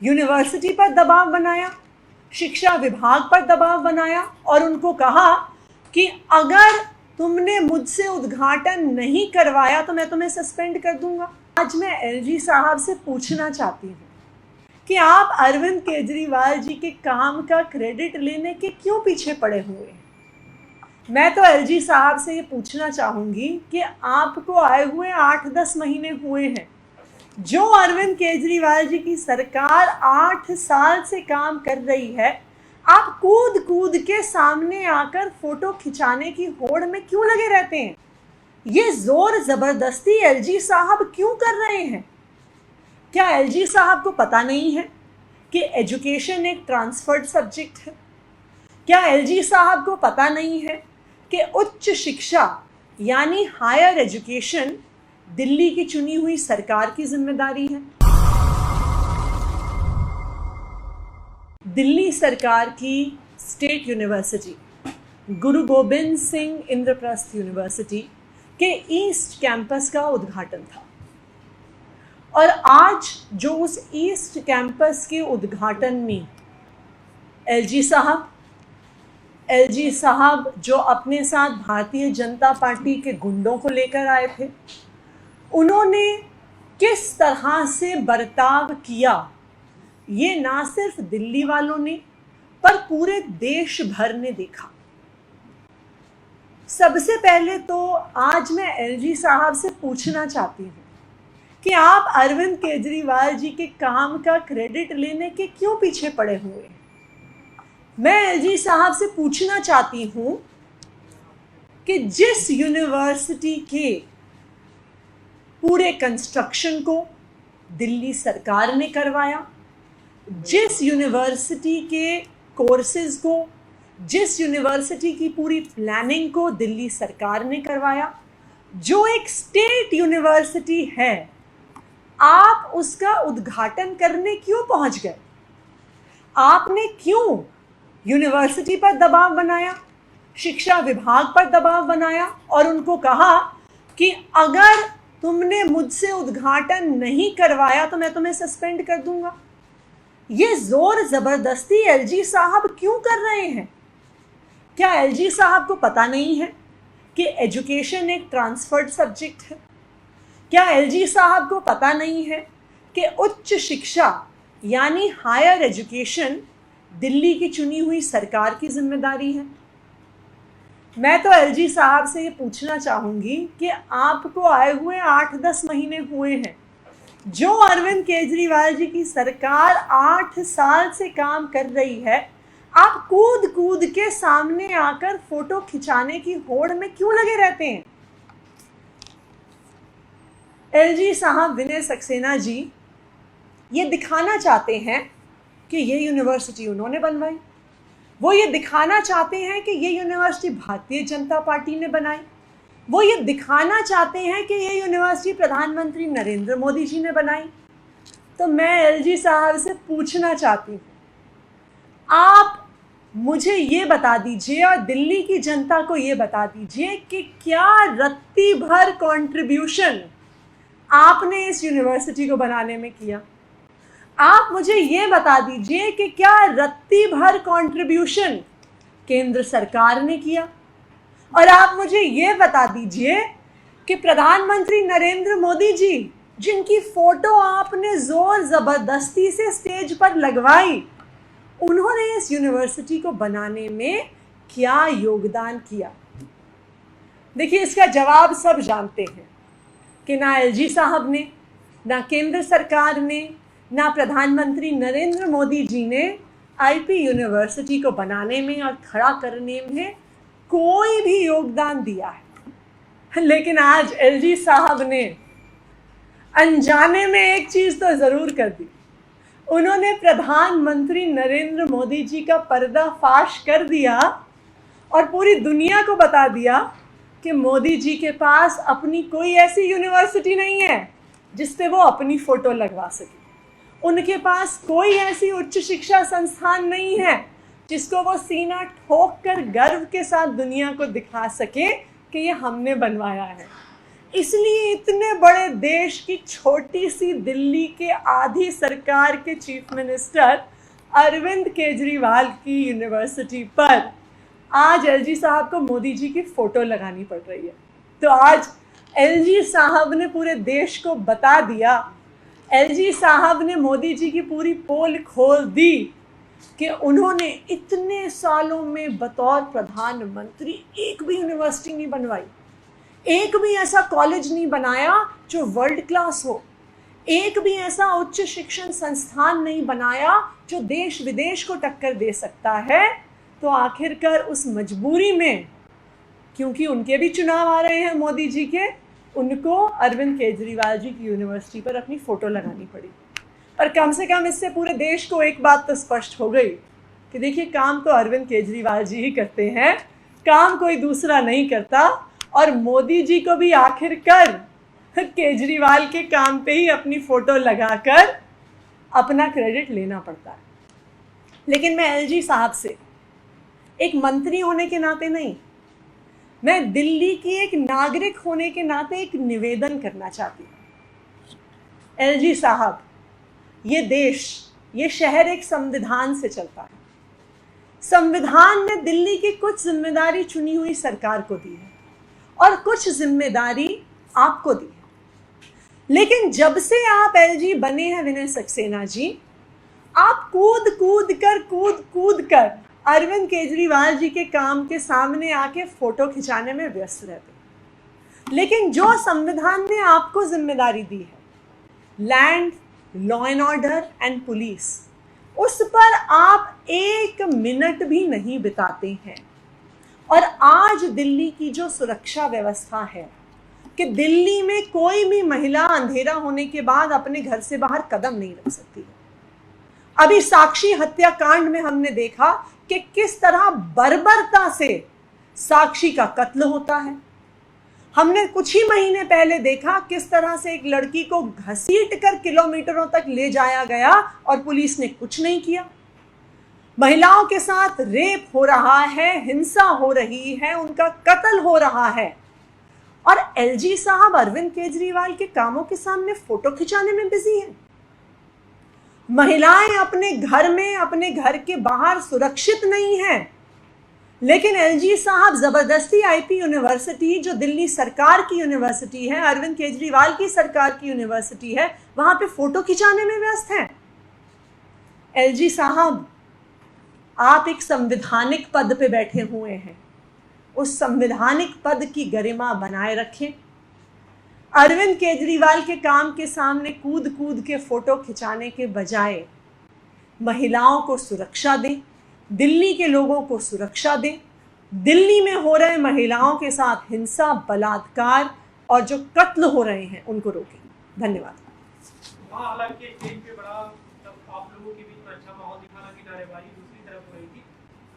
University पर दबाव बनाया, शिक्षा विभाग पर दबाव बनाया और उनको कहा कि अगर तुमने मुझसे उद्घाटन नहीं करवाया तो मैं तुम्हें सस्पेंड कर दूंगा। आज मैं एलजी साहब से पूछना चाहती हूँ कि आप अरविंद केजरीवाल जी के काम का क्रेडिट लेने के क्यों पीछे पड़े हुए हैं। मैं तो एलजी साहब से ये पूछना चाहूँगी कि आपको आए हुए 8-10 महीने हुए हैं, जो अरविंद केजरीवाल जी की सरकार 8 साल से काम कर रही है, आप कूद कूद के सामने आकर फोटो खिंचाने की होड़ में क्यों लगे रहते हैं? ये जोर जबरदस्ती एलजी साहब क्यों कर रहे हैं? क्या एलजी साहब को पता नहीं है कि एजुकेशन एक ट्रांसफर्ड सब्जेक्ट है? क्या एलजी साहब को पता नहीं है कि उच्च शिक्षा यानी हायर एजुकेशन दिल्ली की चुनी हुई सरकार की जिम्मेदारी है? दिल्ली सरकार की state university Guru Gobind Singh Indraprastha university के ईस्ट कैंपस का उद्घाटन था और आज जो उस ईस्ट कैंपस के उद्घाटन में एलजी साहब जो अपने साथ भारतीय जनता पार्टी के गुंडों को लेकर आए थे, उन्होंने किस तरह से बर्ताव किया, ये ना सिर्फ दिल्ली वालों ने पर पूरे देश भर ने देखा। सबसे पहले तो आज मैं एलजी साहब से पूछना चाहती हूँ कि आप अरविंद केजरीवाल जी के काम का क्रेडिट लेने के क्यों पीछे पड़े हुए हैं। मैं एलजी साहब से पूछना चाहती हूँ कि जिस यूनिवर्सिटी के पूरे कंस्ट्रक्शन को दिल्ली सरकार ने करवाया, जिस यूनिवर्सिटी के कोर्सेज को, जिस यूनिवर्सिटी की पूरी प्लानिंग को दिल्ली सरकार ने करवाया, जो एक स्टेट यूनिवर्सिटी है, आप उसका उद्घाटन करने क्यों पहुंच गए? आपने क्यों यूनिवर्सिटी पर दबाव बनाया, शिक्षा विभाग पर दबाव बनाया और उनको कहा कि अगर तुमने मुझसे उद्घाटन नहीं करवाया तो मैं तुम्हें सस्पेंड कर दूंगा? ये जोर जबरदस्ती एलजी साहब क्यों कर रहे हैं? क्या एलजी साहब को पता नहीं है कि एजुकेशन एक ट्रांसफर्ड सब्जेक्ट है? क्या एलजी साहब को पता नहीं है कि उच्च शिक्षा यानी हायर एजुकेशन दिल्ली की चुनी हुई सरकार की जिम्मेदारी है? मैं तो एलजी साहब से ये पूछना चाहूँगी कि आपको आए हुए 8-10 महीने हुए हैं, जो अरविंद केजरीवाल जी की सरकार 8 साल से काम कर रही है, आप कूद कूद के सामने आकर फोटो खिंचाने की होड़ में क्यों लगे रहते हैं? एलजी साहब, विनय सक्सेना जी ये दिखाना चाहते हैं कि ये यूनिवर्सिटी उन्होंने बनवाई, वो ये दिखाना चाहते हैं कि ये यूनिवर्सिटी भारतीय जनता पार्टी ने बनाई, वो ये दिखाना चाहते हैं कि ये यूनिवर्सिटी प्रधानमंत्री नरेंद्र मोदी जी ने बनाई। तो मैं एलजी साहब से पूछना चाहती हूँ, आप मुझे ये बता दीजिए और दिल्ली की जनता को ये बता दीजिए कि क्या रत्ती भर कंट्रीब्यूशन आपने इस यूनिवर्सिटी को बनाने में किया? आप मुझे ये बता दीजिए कि क्या रत्ती भर कंट्रीब्यूशन केंद्र सरकार ने किया? और आप मुझे ये बता दीजिए कि प्रधानमंत्री नरेंद्र मोदी जी, जिनकी फोटो आपने जोर जबरदस्ती से स्टेज पर लगवाई, उन्होंने इस यूनिवर्सिटी को बनाने में क्या योगदान किया? देखिए, इसका जवाब सब जानते हैं कि ना एलजी साहब ने, ना केंद्र सरकार ने, ना प्रधानमंत्री नरेंद्र मोदी जी ने आईपी यूनिवर्सिटी को बनाने में और खड़ा करने में कोई भी योगदान दिया है। लेकिन आज एलजी साहब ने अनजाने में एक चीज़ तो ज़रूर कर दी, उन्होंने प्रधानमंत्री नरेंद्र मोदी जी का पर्दाफाश कर दिया और पूरी दुनिया को बता दिया कि मोदी जी के पास अपनी कोई ऐसी यूनिवर्सिटी नहीं है जिस पे वो अपनी फ़ोटो लगवा सके। उनके पास कोई ऐसी उच्च शिक्षा संस्थान नहीं है जिसको वो सीना ठोक कर गर्व के साथ दुनिया को दिखा सके कि ये हमने बनवाया है। इसलिए इतने बड़े देश की छोटी सी दिल्ली के आधी सरकार के चीफ मिनिस्टर अरविंद केजरीवाल की यूनिवर्सिटी पर आज एलजी साहब को मोदी जी की फोटो लगानी पड़ रही है। तो आज एलजी साहब ने पूरे देश को बता दिया, एलजी साहब ने मोदी जी की पूरी पोल खोल दी कि उन्होंने इतने सालों में बतौर प्रधानमंत्री एक भी यूनिवर्सिटी नहीं बनवाई, एक भी ऐसा कॉलेज नहीं बनाया जो वर्ल्ड क्लास हो, एक भी ऐसा उच्च शिक्षण संस्थान नहीं बनाया जो देश विदेश को टक्कर दे सकता है। तो आखिरकार उस मजबूरी में, क्योंकि उनके भी चुनाव आ रहे हैं मोदी जी के, उनको अरविंद केजरीवाल जी की यूनिवर्सिटी पर अपनी फ़ोटो लगानी पड़ी। पर कम से कम इससे पूरे देश को एक बात तो स्पष्ट हो गई कि देखिए, काम तो अरविंद केजरीवाल जी ही करते हैं, काम कोई दूसरा नहीं करता। और मोदी जी को भी आखिरकार केजरीवाल के काम पे ही अपनी फ़ोटो लगाकर अपना क्रेडिट लेना पड़ता है। लेकिन मैं एलजी साहब से एक मंत्री होने के नाते नहीं, मैं दिल्ली की एक नागरिक होने के नाते एक निवेदन करना चाहती हूँ। एलजी साहब, ये देश, ये शहर एक संविधान से चलता है। संविधान ने दिल्ली की कुछ जिम्मेदारी चुनी हुई सरकार को दी है और कुछ जिम्मेदारी आपको दी है। लेकिन जब से आप एलजी बने हैं विनय सक्सेना जी, आप कूद कूद कर अरविंद केजरीवाल जी के काम के सामने आके फोटो खिंचाने में व्यस्त रहते। लेकिन जो संविधान ने आपको जिम्मेदारी दी है, land, law and order and police, उस पर आप एक मिनट भी नहीं बिताते हैं। और आज दिल्ली की जो सुरक्षा व्यवस्था है कि दिल्ली में कोई भी महिला अंधेरा होने के बाद अपने घर से बाहर कदम नहीं रख सकती है। अभी साक्षी हत्याकांड में हमने देखा कि किस तरह बर्बरता से साक्षी का कत्ल होता है। हमने कुछ ही महीने पहले देखा किस तरह से एक लड़की को घसीटकर किलोमीटरों तक ले जाया गया और पुलिस ने कुछ नहीं किया। महिलाओं के साथ रेप हो रहा है, हिंसा हो रही है, उनका कत्ल हो रहा है, और एलजी साहब अरविंद केजरीवाल के कामों के सामने फोटो खिंचाने में बिजी हैं। महिलाएं अपने घर में, अपने घर के बाहर सुरक्षित नहीं हैं, लेकिन एलजी साहब जबरदस्ती आईपी यूनिवर्सिटी, जो दिल्ली सरकार की यूनिवर्सिटी है, अरविंद केजरीवाल की सरकार की यूनिवर्सिटी है, वहां पे फोटो खिंचाने में व्यस्त हैं। एलजी साहब, आप एक संवैधानिक पद पे बैठे हुए हैं, उस संवैधानिक पद की गरिमा बनाए रखें। अरविंद केजरीवाल के काम के सामने कूद कूद के फोटो खिंचाने के बजाय महिलाओं को सुरक्षा दें, दिल्ली के लोगों को सुरक्षा दें। दिल्ली में हो रहे महिलाओं के साथ हिंसा, बलात्कार और जो कत्ल हो रहे हैं उनको रोकें। धन्यवाद। हालांकि स्टेज पे बड़ा आप लोगों के बीच में अच्छा माहौल दिखा, कि नारेबाजी दूसरी तरफ हो रही थी,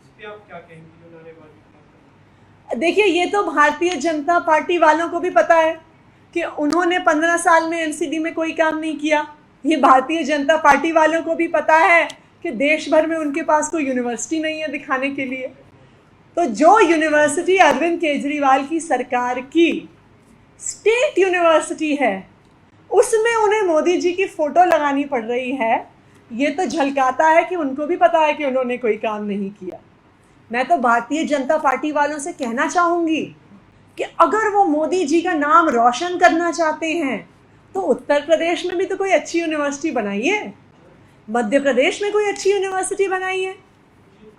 उस पर आप क्या कहेंगे? जो नारेबाजी, देखिए, ये तो भारतीय जनता पार्टी वालों को भी पता है कि उन्होंने 15 साल में एनसीडी में कोई काम नहीं किया। ये भारतीय जनता पार्टी वालों को भी पता है कि देश भर में उनके पास कोई यूनिवर्सिटी नहीं है दिखाने के लिए। तो जो यूनिवर्सिटी अरविंद केजरीवाल की सरकार की स्टेट यूनिवर्सिटी है, उसमें उन्हें मोदी जी की फोटो लगानी पड़ रही है। ये तो झलकाता है कि उनको भी पता है कि उन्होंने कोई काम नहीं किया। मैं तो भारतीय जनता पार्टी वालों से कहना चाहूँगी कि अगर वो मोदी जी का नाम रोशन करना चाहते हैं तो उत्तर प्रदेश में भी तो कोई अच्छी यूनिवर्सिटी बनाइए, मध्य प्रदेश में कोई अच्छी यूनिवर्सिटी बनाइए,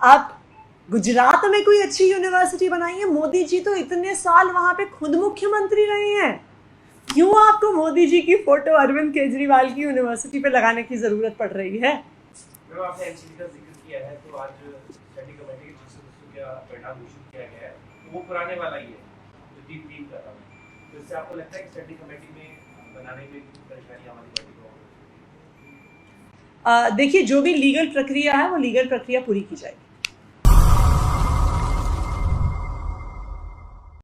आप गुजरात में कोई अच्छी यूनिवर्सिटी बनाइए। मोदी जी तो इतने साल वहाँ पे खुद मुख्यमंत्री रहे हैं, क्यों आपको मोदी जी की फोटो अरविंद केजरीवाल की यूनिवर्सिटी पे लगाने की जरूरत पड़ रही है? आपने एनसीडी का जिक्र किया है, तो आज स्टडी कमेटी के सदस्यों का परिणाम घोषित किया गया है, वो पुराने वाला ही है जो टीम कर रहा है। तो इससे आपको लगता है कि स्टडी कमेटी में बनाने में परेशानी हमारी पार्टी को? देखिए, जो भी लीगल प्रक्रिया है वो लीगल प्रक्रिया पूरी की जाएगी।